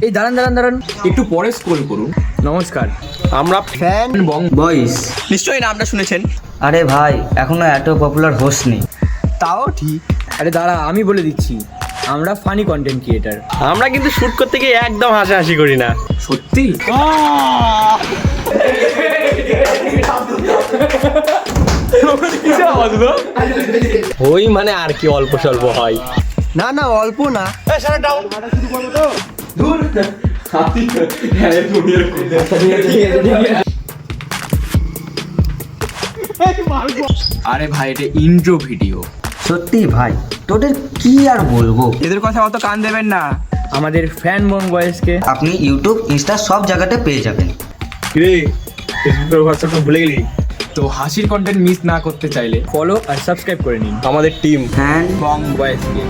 এই দাঁড়ান, একটু পরে স্ক্রল করুন। নমস্কার, আমরা ফ্যান বং বয়েস। নিশ্চয়ই নামটা শুনেছেন। আরে ভাই, এখনো এত পপুলার হোস্ট নেই। তাও ঠিক। আরে দাঁড়া, আমি বলে দিচ্ছি, আমরা ফানি কন্টেন্ট ক্রিয়েটার। আমরা কিন্তু শুট করতে গিয়ে একদম হাসাহাসি করি না। সত্যি? ওই মানে আর কি অল্প স্বল্প হয়। না না, অল্প না। আরে ভাই, এটা ইন্ট্রো ভিডিও। সত্যি ভাই, তোদের কি আর বলবো। এদের কথা অত কান দেবেন না। আমাদের ফ্যান বং বয়েসকে আপনি ইউটিউব, ইনস্টা সব জায়গাতে পেয়ে যাবেন। রে ফেসবুক হোয়াটসঅ্যাপ ভুলে গেলি? তো হাসির কন্টেন্ট মিস না করতে চাইলে ফলো আর সাবস্ক্রাইব করে নিন আমাদের টিম ফ্যান বং বয়েসকে।